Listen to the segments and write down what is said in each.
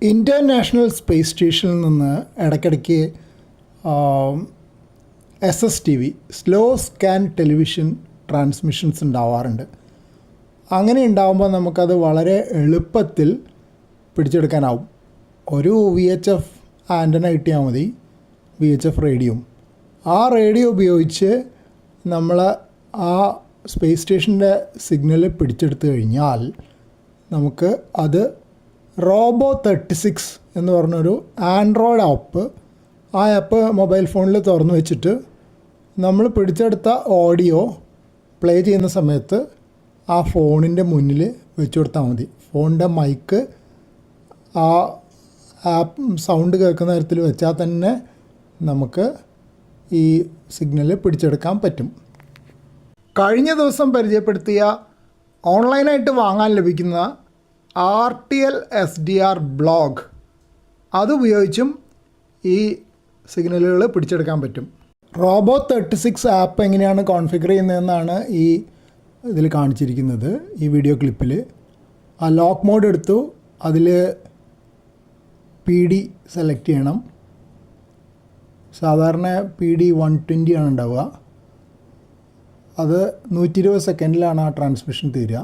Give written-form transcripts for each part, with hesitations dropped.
International space സ്റ്റേഷനിൽ നിന്ന് ഇടയ്ക്കിടയ്ക്ക് SSTV slow scan television transmissions ഉണ്ടാവാറുണ്ട്. അങ്ങനെ ഉണ്ടാകുമ്പോൾ നമുക്കത് വളരെ എളുപ്പത്തിൽ പിടിച്ചെടുക്കാനാവും. ഒരു VHF ആൻറ്റന കിട്ടിയാൽ മതി, VHF റേഡിയോ. ആ റേഡിയോ ഉപയോഗിച്ച് നമ്മൾ ആ സ്പേസ് സ്റ്റേഷൻ്റെ സിഗ്നൽ പിടിച്ചെടുത്ത് കഴിഞ്ഞാൽ നമുക്ക് അത് റോബോ 36 എന്ന് പറഞ്ഞൊരു ആൻഡ്രോയിഡ് ആപ്പ്, ആ ആപ്പ് മൊബൈൽ ഫോണിൽ തുറന്നു വെച്ചിട്ട് നമ്മൾ പിടിച്ചെടുത്ത ഓഡിയോ പ്ലേ ചെയ്യുന്ന സമയത്ത് ആ ഫോണിൻ്റെ മുന്നിൽ വെച്ച് കൊടുത്താൽ മതി. ഫോണിൻ്റെ മൈക്ക് ആ ആപ്പ് സൗണ്ട് കേൾക്കുന്ന തരത്തിൽ വെച്ചാൽ തന്നെ നമുക്ക് ഈ സിഗ്നൽ പിടിച്ചെടുക്കാൻ പറ്റും. കഴിഞ്ഞ ദിവസം പരിചയപ്പെടുത്തിയ ഓൺലൈനായിട്ട് വാങ്ങാൻ ലഭിക്കുന്ന RTL SDR ബ്ലോഗ് അതുപയോഗിച്ചും ഈ സിഗ്നലുകൾ പിടിച്ചെടുക്കാൻ പറ്റും. റോബോ 36 ആപ്പ് എങ്ങനെയാണ് കോൺഫിഗർ ചെയ്യുന്നതെന്നാണ് ഈ ഇതിൽ കാണിച്ചിരിക്കുന്നത്, ഈ വീഡിയോ ക്ലിപ്പിൽ. ആ ലോക്ക് മോഡ് എടുത്തു, അതിൽ PD സെലക്ട് ചെയ്യണം. സാധാരണ PD 120 ആണ് ഉണ്ടാവുക. അത് 120 സെക്കൻഡിലാണ് ആ ട്രാൻസ്മിഷൻ തീരുക.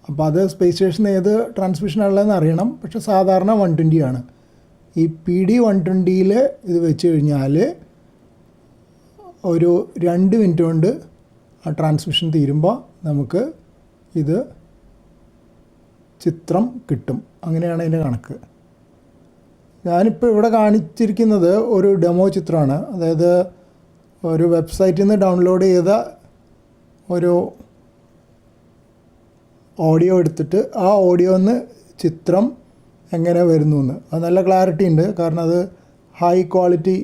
അപ്പോൾ അത് സ്പേസ് സ്റ്റേഷൻ ഏത് ട്രാൻസ്മിഷനുള്ളതെന്ന് അറിയണം. പക്ഷേ സാധാരണ 120 ആണ്. ഈ PD 120യിൽ ഇത് വെച്ച് കഴിഞ്ഞാൽ ഒരു 2 മിനിറ്റ് കൊണ്ട് ആ ട്രാൻസ്മിഷൻ തീരുമ്പോൾ നമുക്ക് ഇത് ചിത്രം കിട്ടും. അങ്ങനെയാണ് അതിൻ്റെ കണക്ക്. ഞാനിപ്പോൾ ഇവിടെ കാണിച്ചിരിക്കുന്നത് ഒരു ഡെമോ ചിത്രമാണ്. അതായത് ഒരു വെബ്സൈറ്റിൽ നിന്ന് ഡൗൺലോഡ് ചെയ്ത ഒരു ഓഡിയോ എടുത്തിട്ട് ആ ഓഡിയോന്ന് ചിത്രം എങ്ങനെ വരുന്നു എന്ന്. അത് നല്ല ക്ലാരിറ്റി ഉണ്ട്, കാരണം അത് ഹൈ ക്വാളിറ്റി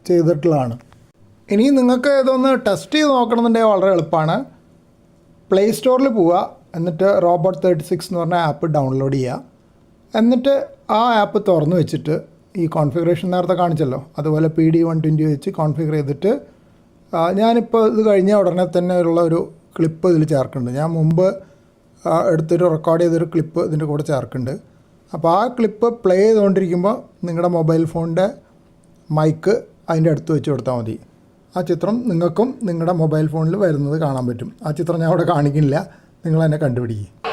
ചെയ്തിട്ടുള്ളതാണ്. ഇനി നിങ്ങൾക്ക് ഇതൊന്ന് ടെസ്റ്റ് ചെയ്ത് നോക്കണമെന്നുണ്ടെങ്കിൽ വളരെ എളുപ്പമാണ്. പ്ലേ സ്റ്റോറിൽ പോവുക, എന്നിട്ട് റോബോട്ട് 36 എന്ന് പറഞ്ഞ ആപ്പ് ഡൗൺലോഡ് ചെയ്യുക. എന്നിട്ട് ആ ആപ്പ് തുറന്നു വെച്ചിട്ട് ഈ കോൺഫിഗറേഷൻ നേരത്തെ കാണിച്ചല്ലോ, അതുപോലെ PD 120 വെച്ച് കോൺഫിഗർ ചെയ്തിട്ട് ഞാനിപ്പോൾ ഇത് കഴിഞ്ഞ ഉടനെ തന്നെ ഉള്ള ഒരു ക്ലിപ്പ് ഇതിൽ ചേർക്കുന്നുണ്ട്. ഞാൻ മുമ്പ് എടുത്തൊരു റെക്കോർഡ് ചെയ്തൊരു ക്ലിപ്പ് ഇതിൻ്റെ കൂടെ ചേർക്കുന്നുണ്ട്. അപ്പോൾ ആ ക്ലിപ്പ് പ്ലേ ചെയ്തുകൊണ്ടിരിക്കുമ്പോൾ നിങ്ങളുടെ മൊബൈൽ ഫോണിൻ്റെ മൈക്ക് അതിൻ്റെ അടുത്ത് വെച്ച് കൊടുത്താൽ മതി. ആ ചിത്രം നിങ്ങൾക്കും നിങ്ങളുടെ മൊബൈൽ ഫോണിൽ വരുന്നത് കാണാൻ പറ്റും. ആ ചിത്രം ഞാൻ അവിടെ കാണിക്കുന്നില്ല, നിങ്ങൾ തന്നെ കണ്ടുപിടിക്കുക.